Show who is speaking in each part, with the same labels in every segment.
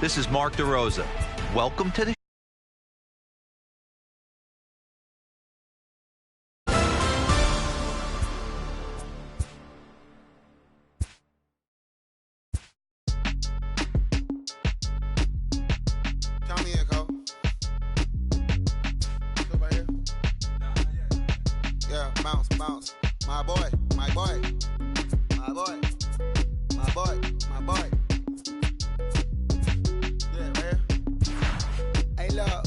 Speaker 1: This is Mark DeRosa. Welcome to the
Speaker 2: Count me in, Cole. Still right here? Yeah, bounce, bounce. My boy, my boy. My boy. My boy, my boy. Yeah, man. Hey, look,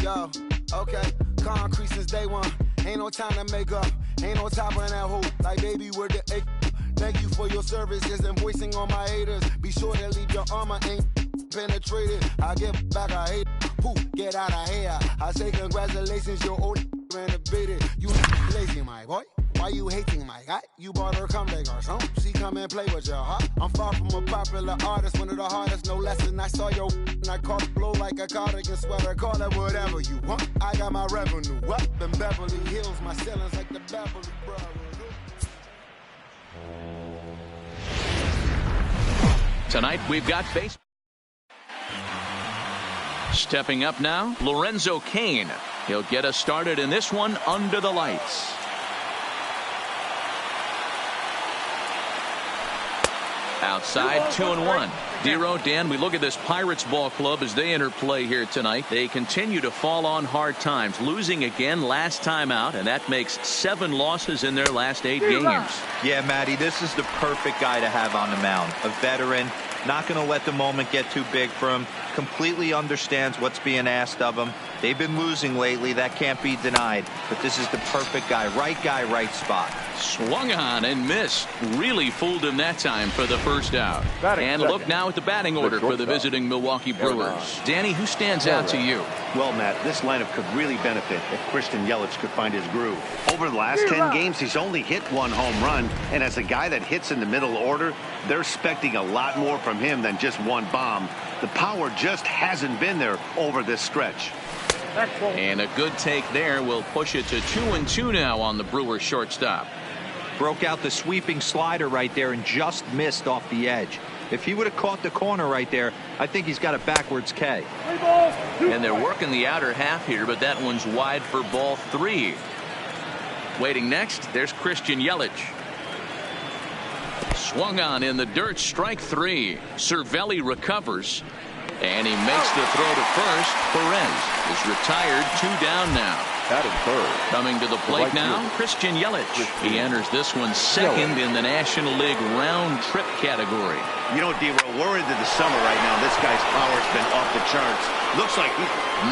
Speaker 2: yo, okay. Concrete since day one. Ain't no time to make up. Ain't no top on that hoop. Like baby with the egg. Thank you for your services and voicing on my haters. Be sure to leave your armor ain't penetrated. I get back, I hate. Poof, get out of here. I say congratulations, your old renovated. You lazy, my boy. Why you hating, my guy? You bought her come back or something. She come and play with your heart. I'm far from a popular artist, one of the hardest, no less than I saw your and I caught it blow like a cardigan sweater. Call it whatever you want. I got my revenue up in Beverly Hills. My ceilings like the Beverly Brothers.
Speaker 3: Tonight we've got base. Stepping up now, Lorenzo Cain. He'll get us started in this one under the lights. Outside, 2-1. Dero, Dan, we look at this Pirates ball club as they enter play here tonight. They continue to fall on hard times, losing again last time out, and that makes 7 losses in their last 8 games.
Speaker 1: Yeah, Matty, this is the perfect guy to have on the mound. A veteran, not going to let the moment get too big for him, completely understands what's being asked of him. They've been losing lately. That can't be denied. But this is the perfect guy, right spot.
Speaker 3: Swung on and missed. Really fooled him that time for the first out. And look now at the batting order for the visiting Milwaukee Brewers. Danny, who stands out to you?
Speaker 4: Well, Matt, this lineup could really benefit if Christian Yelich could find his groove. Over the last 10 games, he's only hit 1 home run. And as a guy that hits in the middle order, they're expecting a lot more from him than just 1 bomb. The power just hasn't been there over this stretch.
Speaker 3: And a good take there will push it to 2-2 now on the Brewers shortstop.
Speaker 1: Broke out the sweeping slider right there and just missed off the edge. If he would have caught the corner right there, I think he's got a backwards K.
Speaker 3: And they're working the outer half here, but that one's wide for ball 3. Waiting next, there's Christian Yelich. Swung on in the dirt, strike 3. Cervelli recovers. And he makes the throw to first. Perez is retired, 2 down now. Coming to the plate now, Christian Yelich. He enters this one second in the National League round trip category.
Speaker 4: You know, D-Row, we're into the summer right now. This guy's power's been off the charts. Looks like he...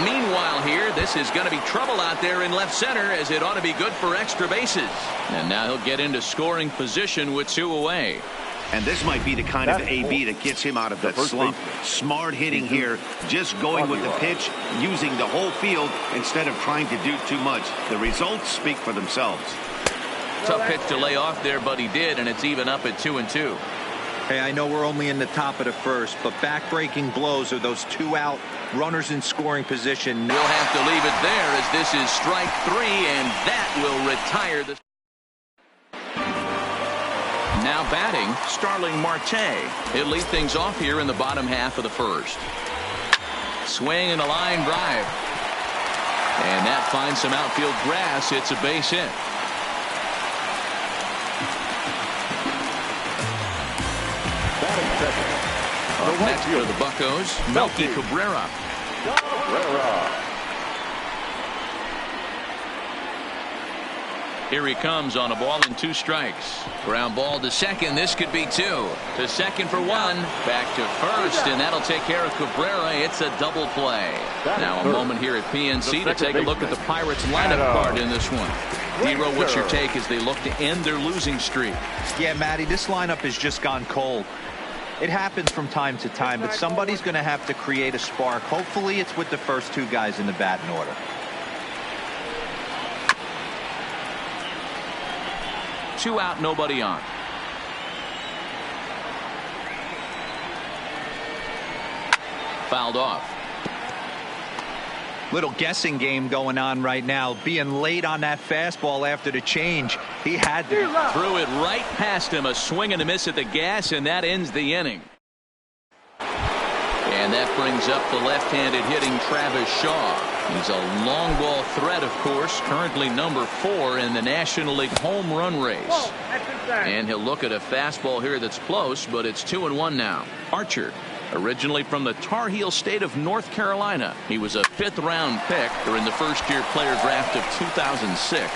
Speaker 3: Meanwhile here, this is going to be trouble out there in left center, as it ought to be good for extra bases. And now he'll get into scoring position with 2 away.
Speaker 4: And this might be the kind of AB that gets him out of that slump. Smart hitting here, just going with the pitch, using the whole field instead of trying to do too much. The results speak for themselves.
Speaker 3: Tough pitch to lay off there, but he did, and it's even up at 2-2.
Speaker 1: Hey, I know we're only in the top of the first, but back-breaking blows are those 2 out, runners in scoring position.
Speaker 3: We'll have to leave it there, as this is strike 3, and that will retire the... Now batting, Starling Marte. He'll lead things off here in the bottom half of the first. Swing and a line drive. And that finds some outfield grass. It's a base hit. Up next for the Buccos, Melky Cabrera. Here he comes on a ball and 2 strikes. Ground ball to second. This could be 2. To second for 1. Back to first, and that'll take care of Cabrera. It's a double play. Now a moment here at PNC to take a look at the Pirates lineup card in this one. Dero, what's your take as they look to end their losing streak?
Speaker 1: Yeah, Matty, this lineup has just gone cold. It happens from time to time, but somebody's going to have to create a spark. Hopefully it's with the first 2 guys in the batting order.
Speaker 3: Two out, nobody on. Fouled off.
Speaker 1: Little guessing game going on right now. Being late on that fastball after the change. He had to.
Speaker 3: Threw it right past him. A swing and a miss at the gas, and that ends the inning. And that brings up the left-handed hitting Travis Shaw. He's a long ball threat, of course, currently number 4 in the National League home run race. And he'll look at a fastball here that's close, but it's 2-1 now. Archer, originally from the Tar Heel state of North Carolina. He was a 5th-round pick during the first-year player draft of 2006.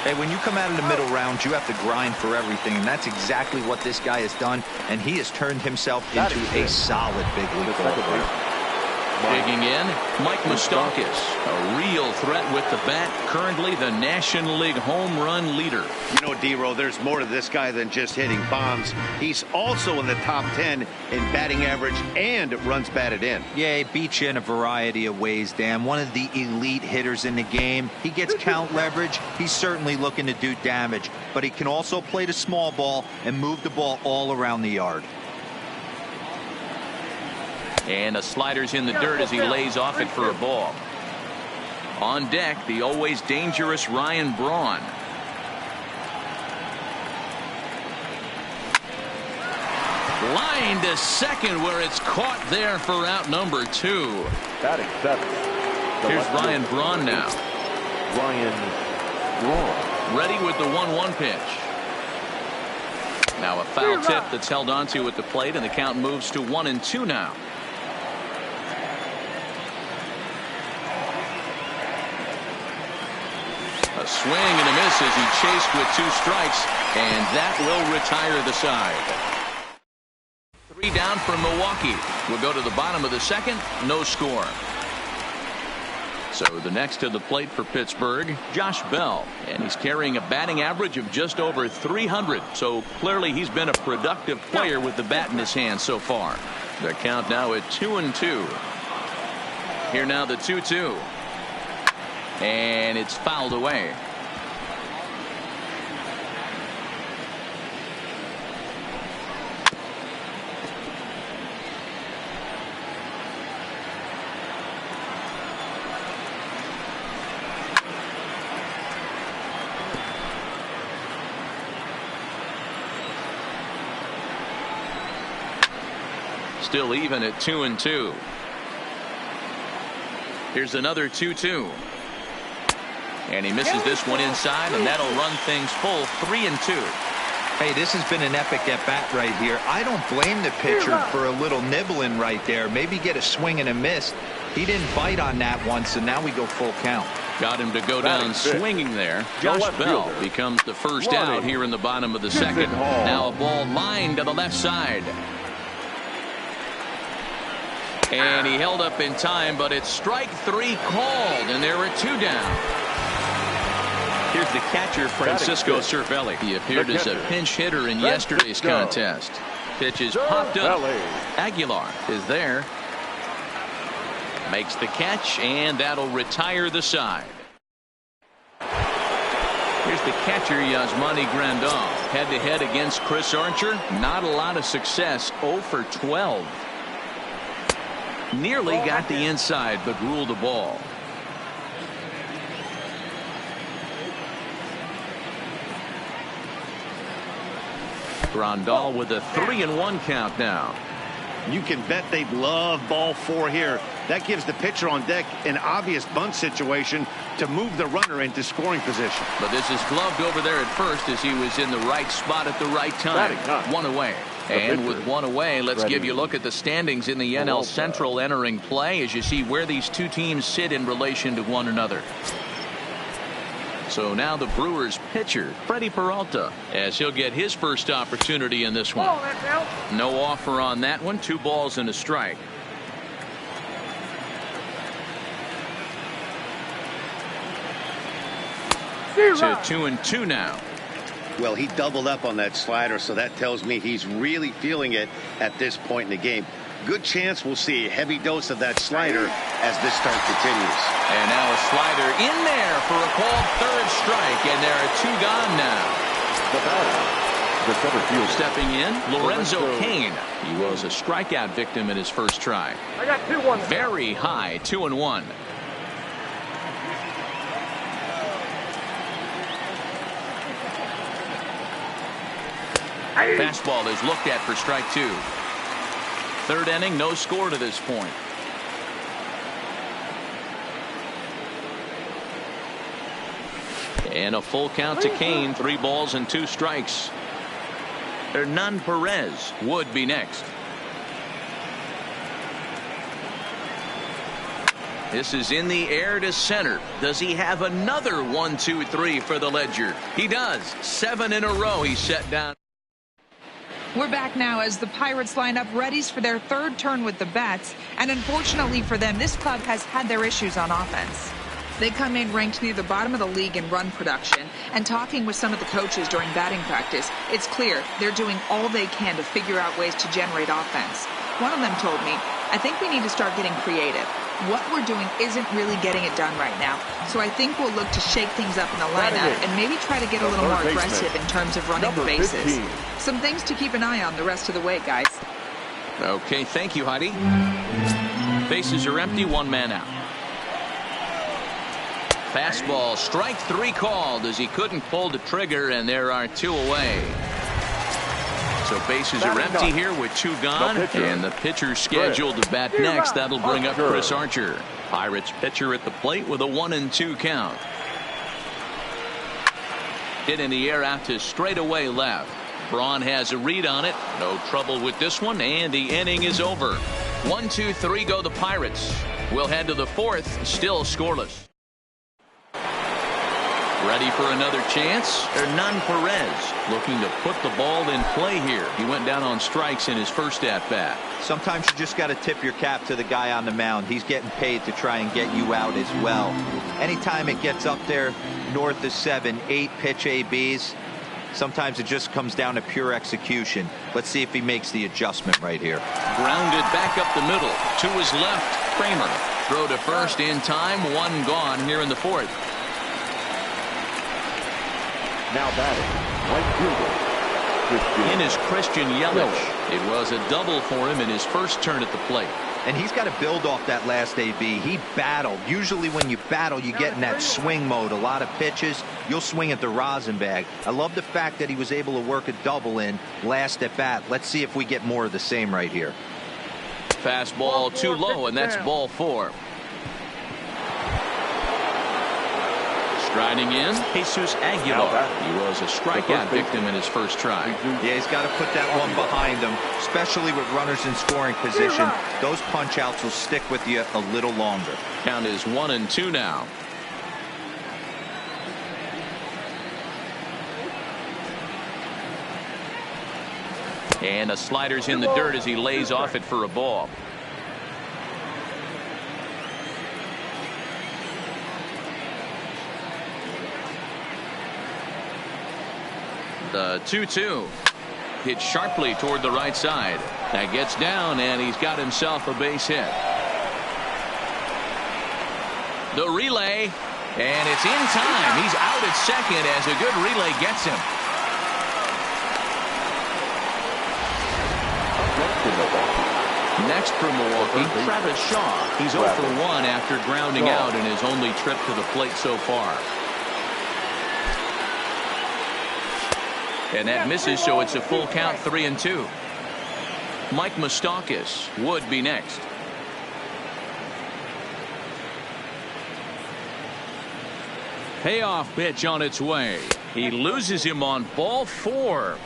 Speaker 1: Hey, when you come out of the middle rounds, you have to grind for everything, and that's exactly what this guy has done, and he has turned himself into a solid big league player.
Speaker 3: Digging in, Mike Moustakas, a real threat with the bat, currently the National League home run leader.
Speaker 4: You know, D-Row, there's more to this guy than just hitting bombs. He's also in the top 10 in batting average and runs batted in.
Speaker 1: Yeah, he beats you in a variety of ways, Dan. One of the elite hitters in the game. He gets count leverage. He's certainly looking to do damage, but he can also play the small ball and move the ball all around the yard.
Speaker 3: And the slider's in the dirt as he lays off it for a ball. On deck, the always dangerous Ryan Braun. Line to second, where it's caught there for out number 2.
Speaker 5: Batting 7.
Speaker 3: Here's Ryan Braun now.
Speaker 5: Ryan Braun.
Speaker 3: Ready with the 1-1 pitch. Now a foul tip that's held onto at the plate, and the count moves to 1-2 now. A swing and a miss as he chased with 2 strikes, and that will retire the side. 3 down for Milwaukee. We'll go to the bottom of the 2nd. No score. So the next to the plate for Pittsburgh, Josh Bell, and he's carrying a batting average of just over 300. So clearly he's been a productive player with the bat in his hand so far. The count now at 2-2. Here now the 2-2. And it's fouled away. Still even at 2-2. Here's another 2-2. And he misses this one inside, and that'll run things full 3-2.
Speaker 1: Hey, this has been an epic at-bat right here. I don't blame the pitcher for a little nibbling right there. Maybe get a swing and a miss. He didn't bite on that one, so now we go full count.
Speaker 3: Got him to go down swinging there. Josh Bell becomes the first out here in the bottom of the 2nd. Now a ball lined to the left side. And he held up in time, but it's strike 3 called, and there are 2 down. Here's the catcher, Francisco Cervelli. He appeared as a pinch hitter in yesterday's contest. Pitch is popped up. Aguilar is there. Makes the catch, and that'll retire the side. Here's the catcher, Yasmani Grandal. Head-to-head against Chris Archer. Not a lot of success. 0 for 12. Nearly got the inside, but ruled the ball. Grandal with a 3-1 count now.
Speaker 4: You can bet they'd love ball 4 here. That gives the pitcher on deck an obvious bunt situation to move the runner into scoring position.
Speaker 3: But this is gloved over there at first as he was in the right spot at the right time. 1 away. And with 1 away, let's give you a look at the standings in the NL Central entering play as you see where these 2 teams sit in relation to one another. So now the Brewers pitcher, Freddie Peralta, as he'll get his first opportunity in this one. No offer on that one. 2 balls and a strike. To 2-2 now.
Speaker 4: Well, he doubled up on that slider, so that tells me he's really feeling it at this point in the game. Good chance we'll see a heavy dose of that slider as this start continues.
Speaker 3: And now a slider in there for a called 3rd strike, and there are 2 gone now.
Speaker 5: The batter, the center field.
Speaker 3: Stepping in, Lorenzo Cain. He was a strikeout victim in his first try.
Speaker 5: I got 2-1.
Speaker 3: Very high, 2-1. Fastball is looked at for strike 2. Third inning, no score to this point. And a full count to Kane. 3 balls and 2 strikes. Hernan Perez would be next. This is in the air to center. Does he have another 1-2-3 for the ledger? He does. 7 in a row he's set down.
Speaker 6: We're back now as the Pirates line up readies for their third turn with the bats. And unfortunately for them, this club has had their issues on offense. They come in ranked near the bottom of the league in run production. And talking with some of the coaches during batting practice, it's clear they're doing all they can to figure out ways to generate offense. One of them told me, I think we need to start getting creative. What we're doing isn't really getting it done right now. So I think we'll look to shake things up in the lineup and maybe try to get a little more aggressive in terms of running the bases. Some things to keep an eye on the rest of the way, guys.
Speaker 3: Okay, thank you, Heidi. Bases are empty, 1 man out. Fastball, strike 3 called as he couldn't pull the trigger, and there are 2 away. So bases are empty here with 2 gone, and the pitcher scheduled to bat next. That'll bring up Chris Archer. Pirates pitcher at the plate with a 1-2 count. Hit in the air out to straightaway left. Braun has a read on it. No trouble with this one, and the inning is over. 1-2-3 go the Pirates. We'll head to the 4th, still scoreless. Ready for another chance. Hernan Perez looking to put the ball in play here. He went down on strikes in his first at-bat.
Speaker 1: Sometimes you just got to tip your cap to the guy on the mound. He's getting paid to try and get you out as well. Anytime it gets up there north of 7, 8 pitch ABs, sometimes it just comes down to pure execution. Let's see if he makes the adjustment right here.
Speaker 3: Grounded back up the middle. To his left, Kramer. Throw to first in time. 1 gone here in the 4th.
Speaker 5: Now batting, right fielder.
Speaker 3: In is Christian Yelich. It was a double for him in his first turn at the plate.
Speaker 1: And he's got to build off that last AB. He battled. Usually when you battle, you get in that swing mode. A lot of pitches, you'll swing at the rosin bag. I love the fact that he was able to work a double in last at bat. Let's see if we get more of the same right here.
Speaker 3: Fastball too low, and that's ball 4. Striding in, Jesus Aguilar. He was a strikeout victim in his first try.
Speaker 1: Yeah, he's got to put that one behind him, especially with runners in scoring position. Those punch-outs will stick with you a little longer.
Speaker 3: Count is 1-2 now. And a slider's in the dirt as he lays off it for a ball. The 2-2. Hit sharply toward the right side. That gets down, and he's got himself a base hit. The relay, and it's in time. He's out at second as a good relay gets him. Next for Milwaukee, Travis Shaw. He's 0 for 1 after grounding out in his only trip to the plate so far. And that misses, so it's a full count, 3-2. Mike Moustakas would be next. Payoff pitch on its way. He loses him on ball 4.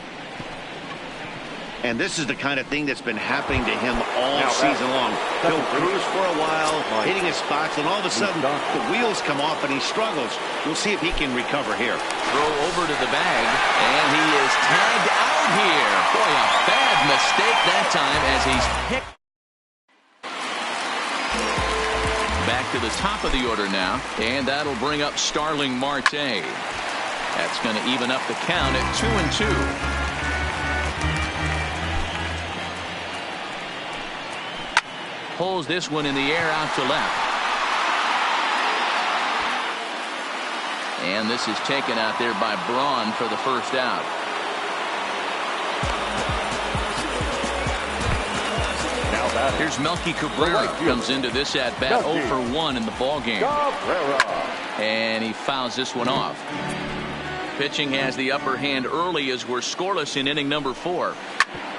Speaker 4: And this is the kind of thing that's been happening to him all season long. He'll cruise for a while, hitting his spots, and all of a sudden the wheels come off and he struggles. We'll see if he can recover here.
Speaker 3: Throw over to the bag, and he is tagged out here. Boy, a bad mistake that time as he's picked. Back to the top of the order now, and that'll bring up Starling Marte. That's going to even up the count at 2-2. Pulls this one in the air out to left. And this is taken out there by Braun for the first out. Here's Melky Cabrera. Comes into this at bat 0 for 1 in the ball game. And he fouls this one off. Pitching has the upper hand early as we're scoreless in inning number 4.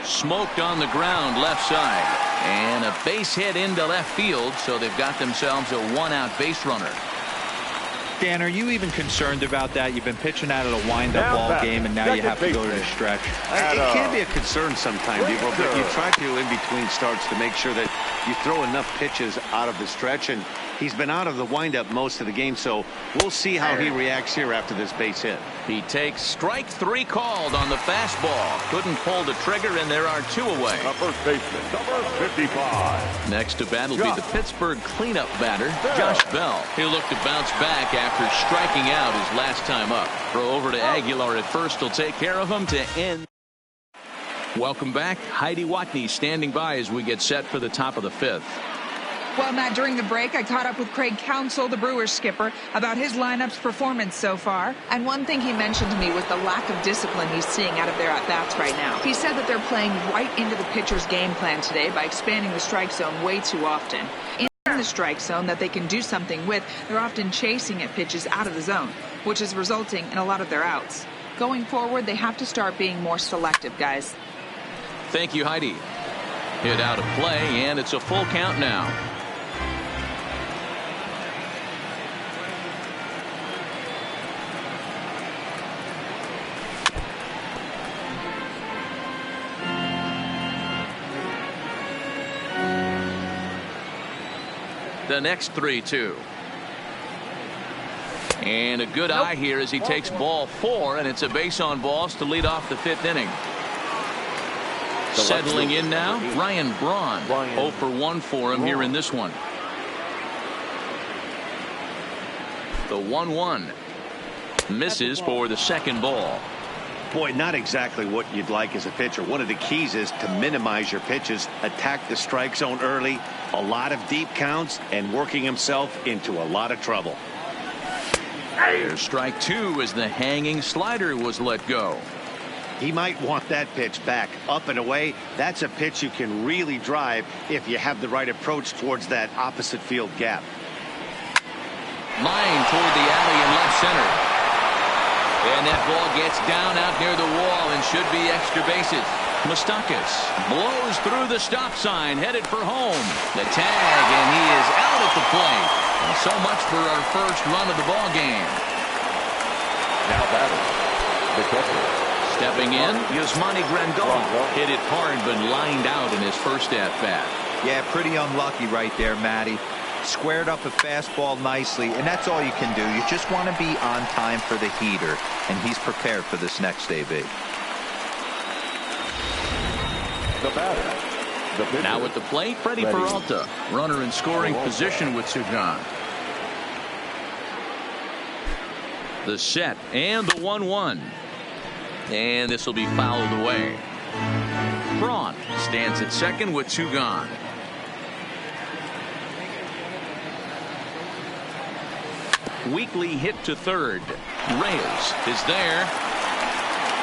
Speaker 3: smoked on the ground left side. And a base hit into left field, so they've got themselves a one-out base runner.
Speaker 1: Dan, are you even concerned about that? You've been pitching out of the wind-up ball game, and now you have to go to the stretch.
Speaker 4: It can be a concern sometimes, but you try to, in between starts, to make sure that you throw enough pitches out of the stretch, and he's been out of the windup most of the game, so we'll see how he reacts here after this base hit.
Speaker 3: He takes strike 3 called on the fastball. Couldn't pull the trigger, and there are 2 away.
Speaker 5: First baseman, number 55.
Speaker 3: Next to bat will be the Pittsburgh cleanup batter, Josh Bell. He'll look to bounce back after striking out his last time up. Throw over to Aguilar at first will take care of him to end. Welcome back. Heidi Watney standing by as we get set for the top of the 5th.
Speaker 6: Well, Matt, during the break, I caught up with Craig Counsell, the Brewers skipper, about his lineup's performance so far. And one thing he mentioned to me was the lack of discipline he's seeing out of their at-bats right now. He said that they're playing right into the pitcher's game plan today by expanding the strike zone way too often. In the strike zone that they can do something with, they're often chasing at pitches out of the zone, which is resulting in a lot of their outs. Going forward, they have to start being more selective, guys.
Speaker 3: Thank you, Heidi. Hit out of play, and it's a full count now. The next 3-2. And a good eye here as he takes ball 4, and it's a base on balls to lead off the 5th inning. Settling in now, Ryan Braun. 0 for 1 for him here in this one. The 1-1. Misses for the second ball.
Speaker 4: Boy, not exactly what you'd like as a pitcher. One of the keys is to minimize your pitches, attack the strike zone early, a lot of deep counts, and working himself into a lot of trouble.
Speaker 3: There's strike 2 as the hanging slider was let go.
Speaker 4: He might want that pitch back, up and away. That's a pitch you can really drive if you have the right approach towards that opposite field gap.
Speaker 3: Line toward the alley in left center. And that ball gets down out near the wall and should be extra bases. Moustakas blows through the stop sign, headed for home. The tag, and he is out at the plate. And so much for our first run of the ball game.
Speaker 5: Now batting, the catcher.
Speaker 3: Stepping in, Yasmani Grandal. Hit it hard, but lined out in his first at-bat.
Speaker 1: Yeah, pretty unlucky right there, Matty. Squared up a fastball nicely, and that's all you can do. You just want to be on time for the heater, and he's prepared for this next AB.
Speaker 5: The batter.
Speaker 3: Now at the plate, Freddie Peralta. Runner in scoring position with Sugan. The set and the 1-1. And this will be fouled away. Braun stands at second with 2 gone. Weekly hit to third. Reyes is there.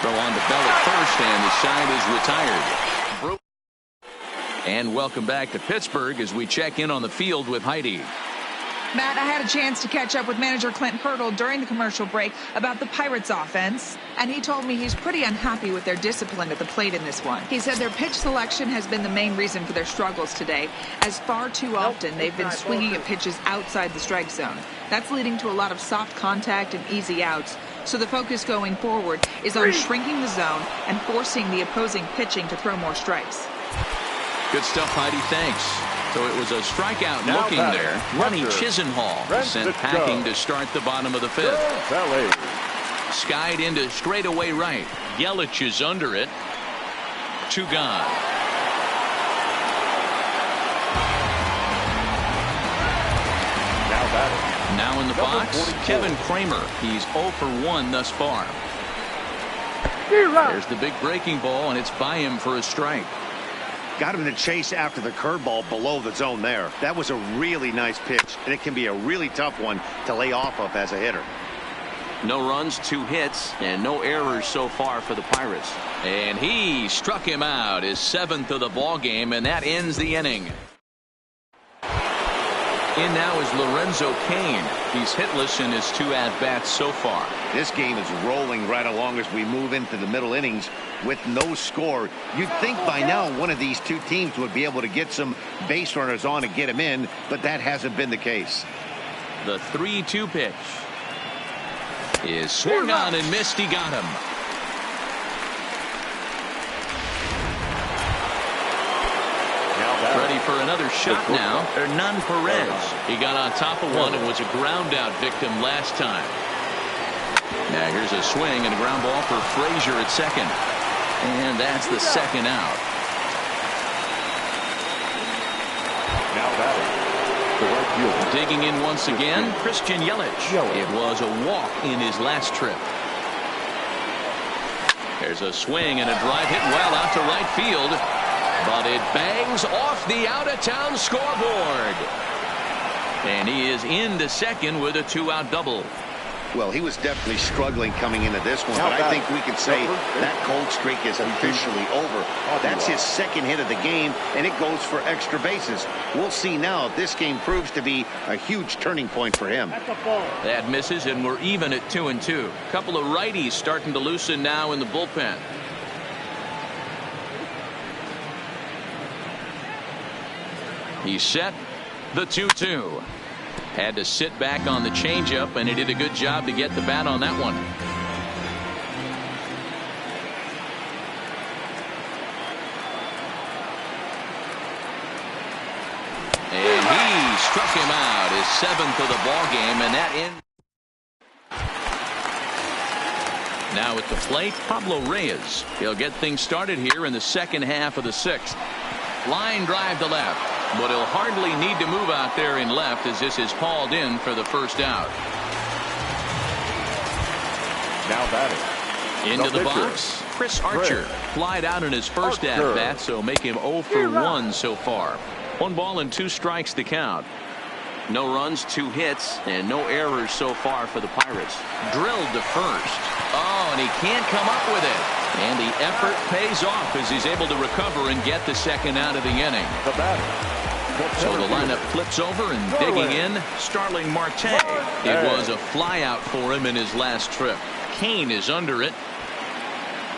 Speaker 3: Throw on to Bell at first, and the side is retired. And welcome back to Pittsburgh as we check in on the field with Heidi.
Speaker 6: Matt, I had a chance to catch up with manager Clint Hurdle during the commercial break about the Pirates offense, and he told me he's pretty unhappy with their discipline at the plate in this one. He said their pitch selection has been the main reason for their struggles today, as far too often they've been swinging at pitches outside the strike zone. That's leading to a lot of soft contact and easy outs, so the focus going forward is on shrinking the zone and forcing the opposing pitching to throw more strikes.
Speaker 3: Good stuff, Heidi. Thanks. So it was a strikeout
Speaker 5: now
Speaker 3: looking there. Ronnie Chisenhall sent packing to start the bottom of the 5th. Skied into straightaway right. Yelich is under it. 2 gone. Now in the box, Kevin Kramer. He's 0 for 1 thus far. There's the big breaking ball, and it's by him for a strike.
Speaker 4: Got him in the chase after the curveball below the zone there. That was a really nice pitch, and it can be a really tough one to lay off of as a hitter.
Speaker 3: No runs, 2 hits, and no errors so far for the Pirates. And he struck him out, his 7th of the ball game, and that ends the inning. In now is Lorenzo Cain. He's hitless in his 2 at-bats so far.
Speaker 4: This game is rolling right along as we move into the middle innings with no score. You'd think by now one of these two teams would be able to get some base runners on and get them in, but that hasn't been the case.
Speaker 3: The 3-2 pitch is swung on and missed. He got him. Ready for another shot now. Hernan Perez. He got on top of one and was a ground out victim last time. Now here's a swing and a ground ball for Frazier at second. And that's the second out.
Speaker 5: Now batting, the right fielder.
Speaker 3: Digging in once again, Christian Yelich. It was a walk in his last trip. There's a swing and a drive hit well out to right field. But it bangs off the out-of-town scoreboard. And he is into second with a 2-out double.
Speaker 4: Well, he was definitely struggling coming into this one, but I think we could say that cold streak is officially over. That's his second hit of the game, and it goes for extra bases. We'll see now if this game proves to be a huge turning point for him.
Speaker 3: That misses, and we're even at 2-2. A couple of righties starting to loosen now in the bullpen. He's set. The 2-2. Had to sit back on the changeup, and he did a good job to get the bat on that one. And he struck him out, his 7th of the ball game, and that ends. Now at the plate, Pablo Reyes. He'll get things started here in the second half of the 6th. Line drive to left, but he'll hardly need to move out there in left as this is hauled in for the first out.
Speaker 5: Now batting,
Speaker 3: into the box, Chris Archer. Flied out in his first at-bat, so make him 0 for 1 so far. 1 ball and 2 strikes to count. No runs, 2 hits, and no errors so far for the Pirates. Drilled to first. Oh, and he can't come up with it. And the effort pays off as he's able to recover and get the second out of the inning.
Speaker 5: the batter.
Speaker 3: So the lineup flips over and digging in, Starling Marte. It was a flyout for him in his last trip. Cain is under it.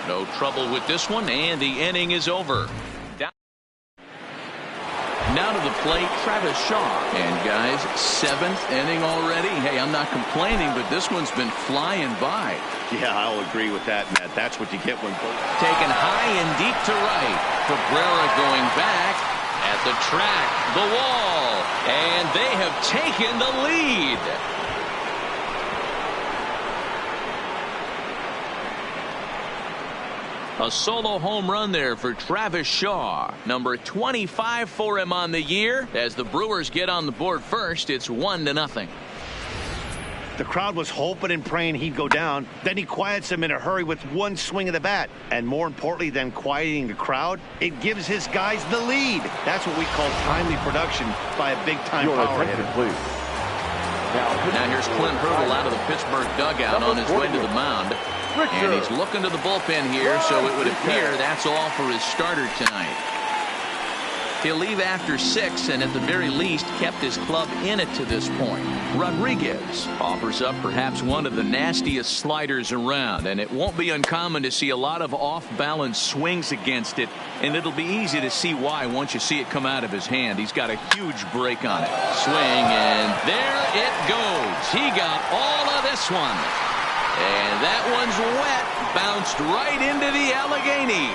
Speaker 3: No trouble with this one, and the inning is over. Now to the plate, Travis Shaw. And guys, 7th inning already. Hey, I'm not complaining, but this one's been flying by.
Speaker 4: Yeah, I'll agree with that, Matt. That's what you get when
Speaker 3: taken high and deep to right. Cabrera going back at the track, the wall, and they have taken the lead. A solo home run there for Travis Shaw. Number 25 for him on the year. As the Brewers get on the board first, it's 1-0.
Speaker 4: the crowd was hoping and praying he'd go down. Then he quiets them in a hurry with one swing of the bat. And more importantly than quieting the crowd, it gives his guys the lead. That's what we call timely production by a big-time power hitter.
Speaker 5: Please.
Speaker 3: Now here's Clint Hurdle out of the Pittsburgh dugout on his way to the mound. And he's looking to the bullpen here, so it would appear that's all for his starter tonight. He'll leave after 6 and at the very least kept his club in it to this point. Rodriguez offers up perhaps one of the nastiest sliders around, and it won't be uncommon to see a lot of off-balance swings against it, and it'll be easy to see why once you see it come out of his hand. He's got a huge break on it. Swing, and there it goes. He got all of this one. And that one's wet, bounced right into the Allegheny.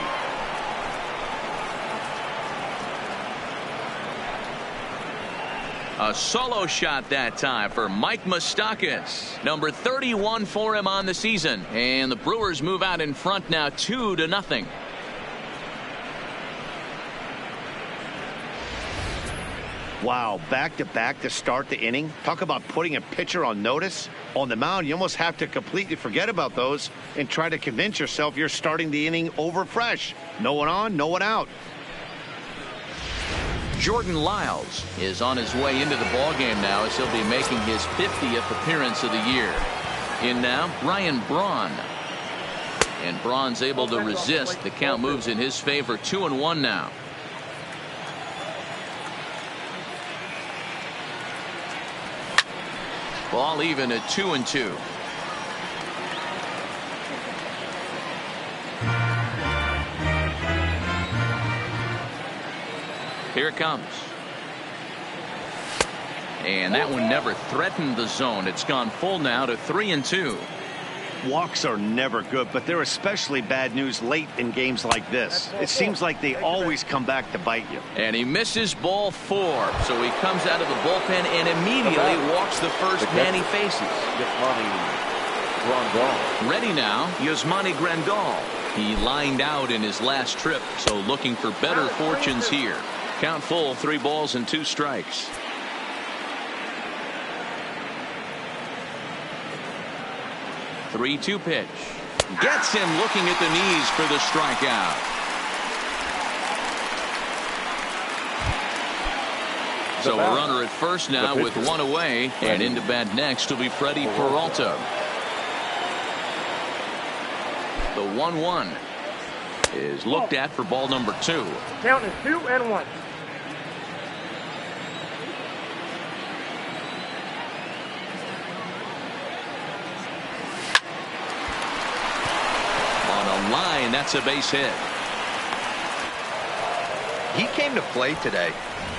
Speaker 3: A solo shot that time for Mike Moustakas. Number 31 for him on the season. And the Brewers move out in front now 2-0.
Speaker 4: Wow, back-to-back to start the inning. Talk about putting a pitcher on notice. On the mound, you almost have to completely forget about those and try to convince yourself you're starting the inning over fresh. No one on, no one out.
Speaker 3: Jordan Lyles is on his way into the ballgame now as he'll be making his 50th appearance of the year. In now, Ryan Braun. And Braun's able to resist. The count moves in his favor, 2-1 now. Ball even at 2-2. Here it comes. And that one never threatened the zone. It's gone full now to 3-2.
Speaker 4: Walks are never good, but they're especially bad news late in games like this. It seems like they always come back to bite you.
Speaker 3: And he misses ball 4. So he comes out of the bullpen and immediately walks the first man he faces. Ready now, Yasmani Grandal. He lined out in his last trip, so looking for better fortunes here. Count full, 3 balls and 2 strikes. Three-two pitch. Gets him looking at the knees for the strikeout. So a runner at first now with 1 away, and into bat next will be Freddie Peralta. The 1-1 is looked at for ball number 2.
Speaker 7: Count is 2-1.
Speaker 3: Line, that's a base hit.
Speaker 1: He came to play today,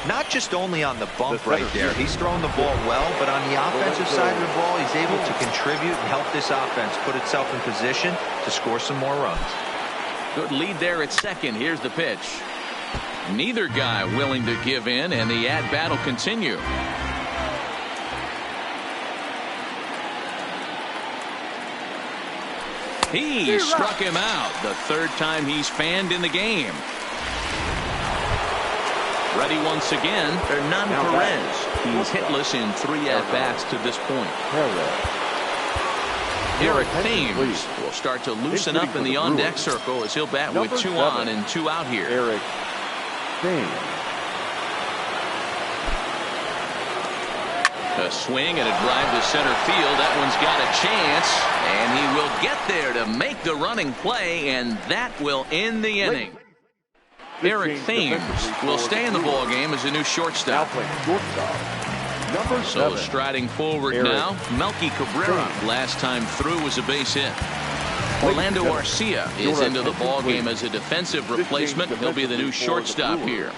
Speaker 1: not just only on the bump right there. He's thrown the ball well, but on the offensive side of the ball, he's able to contribute and help this offense put itself in position to score some more runs.
Speaker 3: Good lead there at second. Here's the pitch. Neither guy willing to give in, and the at-bat will continue. He struck him out, the 3rd time he's fanned in the game. Ready once again, Hernan Perez. He's hitless in 3 at-bats to this point. Eric Thames will start to loosen up in the on-deck circle as he'll bat with 2 on and 2 out here.
Speaker 5: Eric Thames.
Speaker 3: A swing and a drive to center field. That one's got a chance, and he will get there to make the running play, and that will end the inning. Eric Thames will stay in the ball game as a new shortstop. So striding forward now, Melky Cabrera. Last time through was a base hit. Orlando Arcia is into the ball game as a defensive replacement. He'll be the new shortstop here.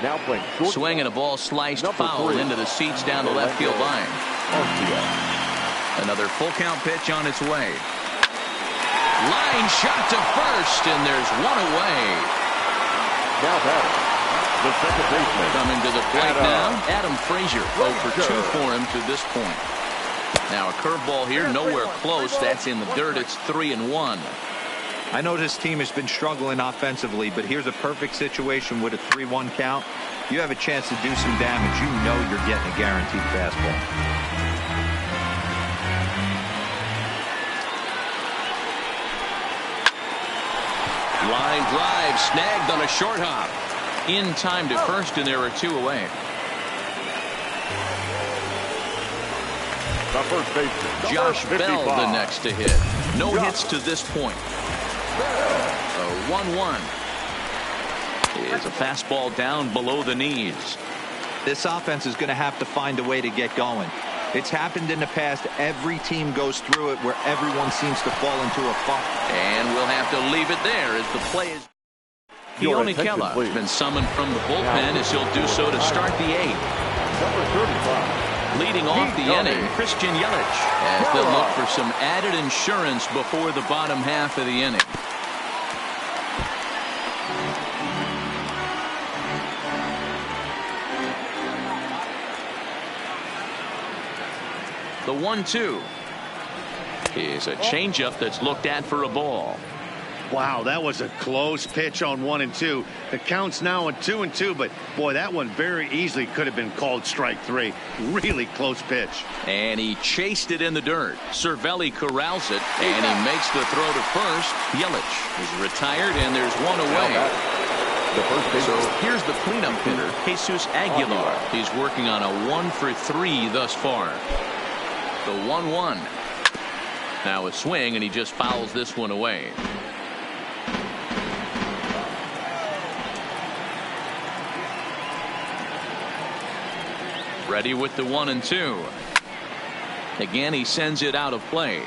Speaker 5: Now playing
Speaker 3: swing and a ball sliced foul into the seats down the left field line. Another full count pitch on its way. Line shot to first, and there's 1 away.
Speaker 5: Now batting, the second baseman.
Speaker 3: Coming to the plate now, Adam Frazier. 0 for 2 for him to this point. Now a curveball here, nowhere close. That's in the dirt. It's 3-1.
Speaker 1: I know this team has been struggling offensively, but here's a perfect situation with a 3-1 count. You have a chance to do some damage. You know you're getting a guaranteed fastball.
Speaker 3: Line drive snagged on a short hop. In time to first, and there are 2 away.
Speaker 5: The first baseman,
Speaker 3: Josh Bell the next to hit. No hits to this point. A 1-1 is a fastball down below the knees.
Speaker 1: This offense is going to have to find a way to get going. It's happened in the past. Every team goes through it where everyone seems to fall into a funk.
Speaker 3: And we'll have to leave it there as the play is. Keone Kela has been summoned from the bullpen as he'll do so to start the 8th.
Speaker 5: Number 35.
Speaker 3: Leading off the inning, Christian Yelich, as they'll look for some added insurance before the bottom half of the inning. The 1-2 is a changeup that's looked at for a ball.
Speaker 4: Wow, that was a close pitch on 1 and 2. The count's now at 2 and 2, but boy, that one very easily could have been called strike 3. Really close pitch.
Speaker 3: And he chased it in the dirt. Cervelli corrals it, and he makes the throw to first. Yelich is retired, and there's 1 away. So here's the cleanup hitter, Jesus Aguilar. He's working on a 1 for 3 thus far. The 1-1. Now a swing, and he just fouls this one away. Ready with the 1 and 2. Again, he sends it out of play.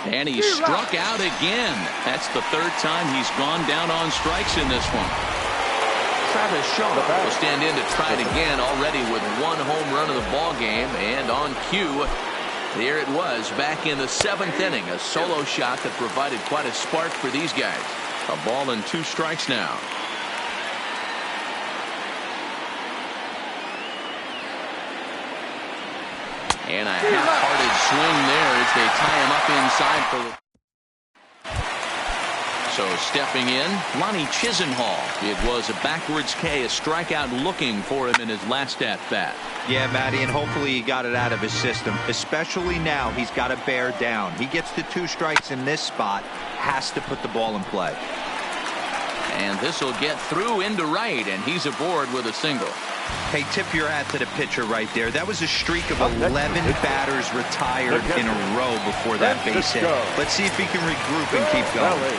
Speaker 3: And he struck out again. That's the third time he's gone down on strikes in this one. Travis Shaw will stand in to try it again, already with one home run of the ball game. And on cue, there it was back in the 7th inning. A solo shot that provided quite a spark for these guys. A ball and 2 strikes now. And a half-hearted swing there as they tie him up inside for the... So stepping in, Lonnie Chisenhall. It was a backwards K, a strikeout looking for him in his last at-bat.
Speaker 1: Yeah, Matty, and hopefully he got it out of his system. Especially now, he's got to bear down. He gets the 2 strikes in this spot, has to put the ball in play.
Speaker 3: And this will get through into right, and he's aboard with a single.
Speaker 1: Hey, tip your hat to the pitcher right there. That was a streak of 11 batters retired in a row before that base hit. Let's see if he can regroup and keep going.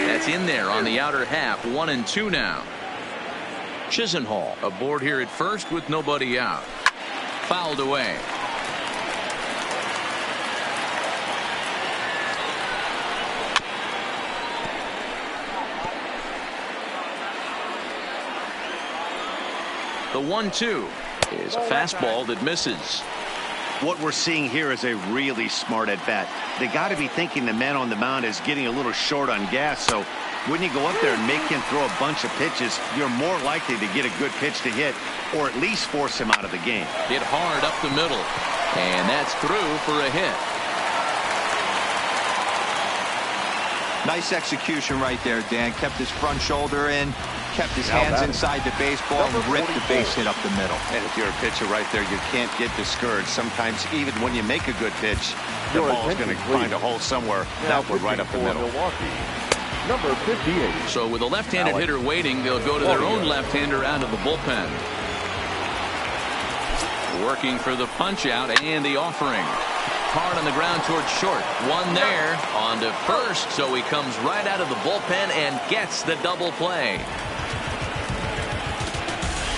Speaker 3: That's in there on the outer half. 1-2 now. Chisenhall aboard here at first with nobody out. Fouled away. The 1-2 is a fastball that misses.
Speaker 4: What we're seeing here is a really smart at bat. They got to be thinking the man on the mound is getting a little short on gas. So when you go up there and make him throw a bunch of pitches, you're more likely to get a good pitch to hit, or at least force him out of the game.
Speaker 3: Hit hard up the middle, and that's through for a hit.
Speaker 1: Nice execution right there, Dan. Kept his front shoulder in, kept his hands inside the baseball, and ripped the base hit up the middle.
Speaker 4: And if you're a pitcher right there, you can't get discouraged. Sometimes even when you make a good pitch, the ball is going to find a hole somewhere. That one right up the middle.
Speaker 5: Number 58.
Speaker 3: So with a left-handed hitter waiting, they'll go to their own left-hander out of the bullpen. Working for the punch-out and the offering. Hard on the ground towards short. One there on to first, so he comes right out of the bullpen and gets the double play.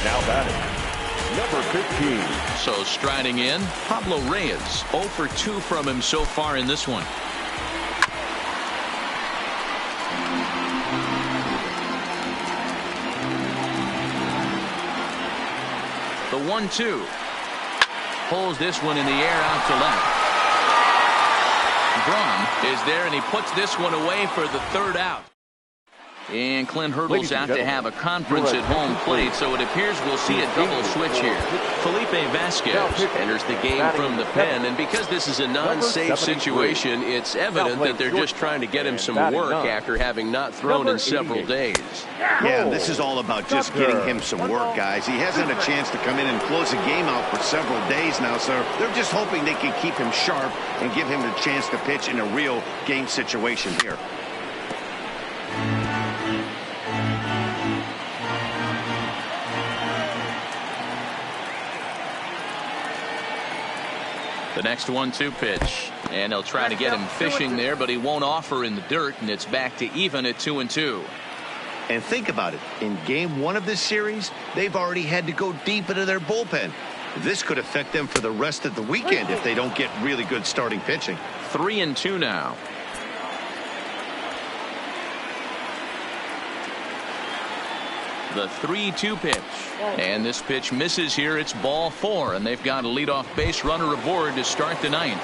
Speaker 5: Now batting, number 15.
Speaker 3: So striding in, Pablo Reyes. 0 for 2 from him so far in this one. The 1-2. Pulls this one in the air out to left. Braun is there, and he puts this one away for the 3rd out. And Clint Hurdle's out to have a conference at home plate, so it appears we'll see a double switch here. Felipe Vasquez enters the game from the pen, and because this is a non-safe situation, it's evident that they're just trying to get him some work after having not thrown in several days.
Speaker 4: Yeah, this is all about just getting him some work, guys. He hasn't had a chance to come in and close the game out for several days now, so they're just hoping they can keep him sharp and give him the chance to pitch in a real game situation here.
Speaker 3: The next 1-2 pitch, and they'll try to get him fishing there, but he won't offer in the dirt, and it's back to even at 2-2.
Speaker 4: And think about it. In game 1 of this series, they've already had to go deep into their bullpen. This could affect them for the rest of the weekend if they don't get really good starting pitching.
Speaker 3: 3-2 now. The 3-2 pitch, and this pitch misses here. It's ball 4, and they've got a leadoff base runner aboard to start the 9th.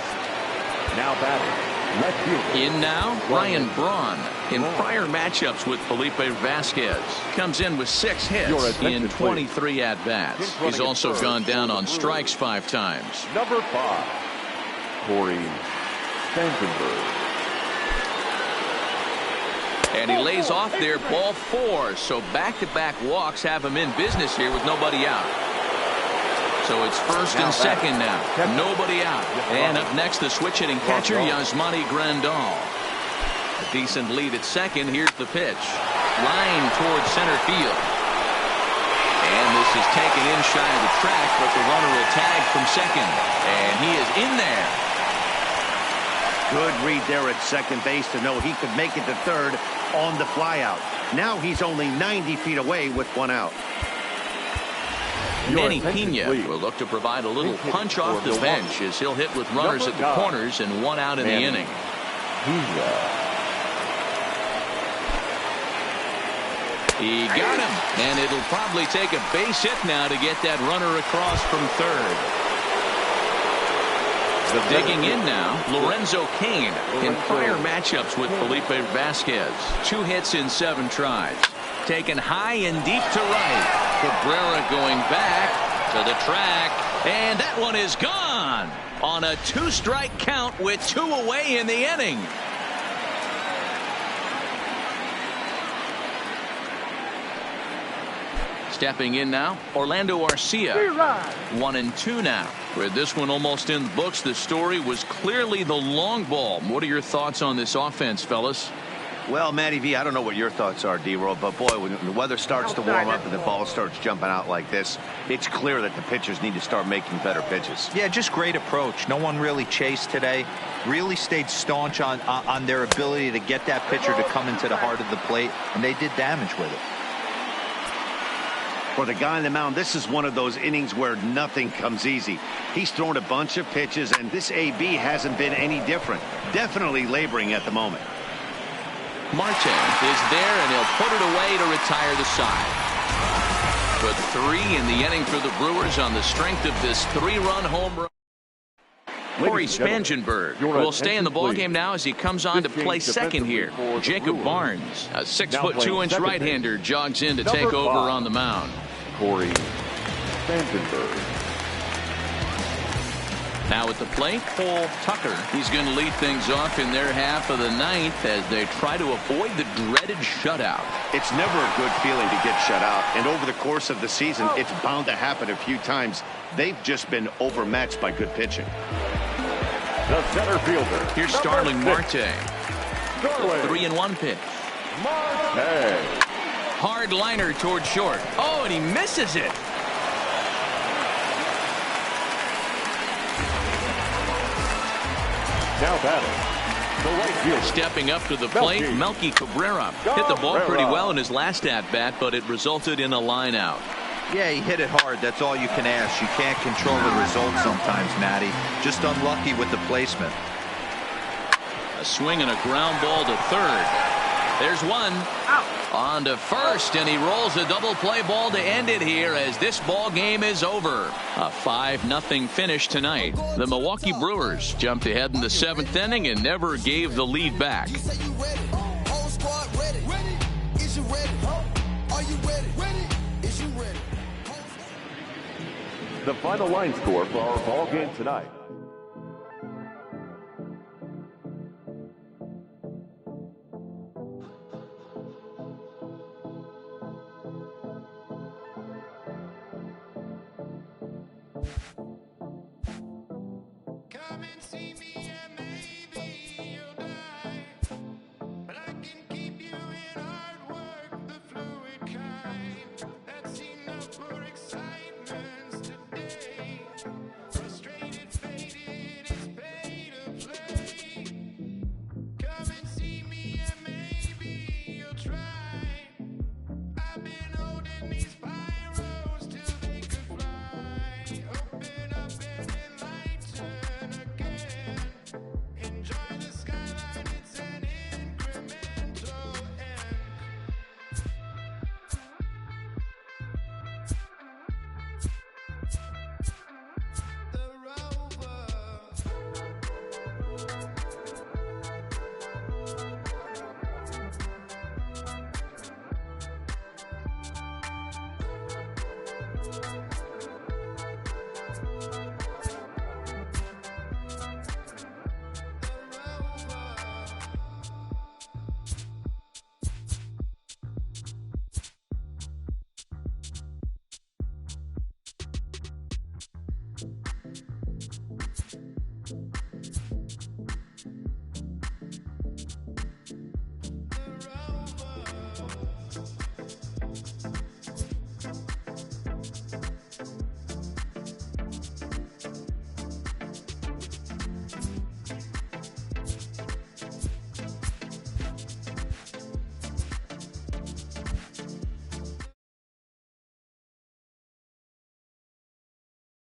Speaker 5: Now batting, left fielder.
Speaker 3: In now, Ryan Braun. In prior matchups with Felipe Vasquez, comes in with 6 hits in 23 at-bats. He's also gone down on strikes 5 times.
Speaker 5: Number 5, Corey Sandenberg.
Speaker 3: And he lays off there, ball 4. So back-to-back walks have him in business here with nobody out. So it's first and second now. Nobody out. And up next, the switch-hitting catcher, Yasmani Grandal. A decent lead at second. Here's the pitch. Line towards center field. And this is taken in shy of the track, but the runner will tag from second. And he is in there.
Speaker 4: Good read there at second base to know he could make it to third on the flyout. Now he's only 90 feet away with one out.
Speaker 3: Manny Pena will look to provide a little punch off the bench as he'll hit with runners at the corners and one out in the inning. He got him, and it'll probably take a base hit now to get that runner across from third. Digging in now, Lorenzo Cain. In prior matchups with Felipe Vasquez, 2 hits in 7 tries. Taken high and deep to right. Cabrera going back to the track, and that one is gone on a 2-strike count with 2 away in the inning. Stepping in now, Orlando Arcia. 1-2 now. With this one almost in the books, the story was clearly the long ball. What are your thoughts on this offense, fellas?
Speaker 4: Well, Matty V, I don't know what your thoughts are, D-Roll, but boy, when the weather starts to warm up and the ball starts jumping out like this, it's clear that the pitchers need to start making better pitches.
Speaker 1: Yeah, just great approach. No one really chased today. Really stayed staunch on their ability to get that pitcher to come into the heart of the plate, and they did damage with it.
Speaker 4: For the guy on the mound, this is one of those innings where nothing comes easy. He's thrown a bunch of pitches, and this AB hasn't been any different. Definitely laboring at the moment.
Speaker 3: Marte is there, and he'll put it away to retire the side. Put 3 in the inning for the Brewers on the strength of this 3-run home run. Corey Spangenberg will stay in the ballgame now as he comes on to play second here. Jacob Barnes, a 6'2" right-hander, jogs in to take over on the mound.
Speaker 5: Corey Spangenberg.
Speaker 3: Now at the plate, Cole Tucker. He's going to lead things off in their half of the 9th as they try to avoid the dreaded shutout.
Speaker 4: It's never a good feeling to get shut out, and over the course of the season, it's bound to happen a few times. They've just been overmatched by good pitching.
Speaker 5: The center fielder.
Speaker 3: Here's Starling Marte. 3-1 pitch.
Speaker 5: Marte.
Speaker 3: Hard liner toward short. Oh, and he misses it.
Speaker 5: Now batting, the right fielder.
Speaker 3: Stepping up to the plate, Melky Cabrera. Hit the ball pretty well in his last at-bat, but it resulted in a line out.
Speaker 1: Yeah, he hit it hard. That's all you can ask. You can't control the result sometimes, Matty. Just unlucky with the placement.
Speaker 3: A swing and a ground ball to third. There's one. Out. On to first, and he rolls a double play ball to end it here as this ball game is over. A 5-0 finish tonight. The Milwaukee Brewers jumped ahead in the 7th inning and never gave the lead back.
Speaker 5: The final line score for our ball game tonight.
Speaker 2: Come and see me.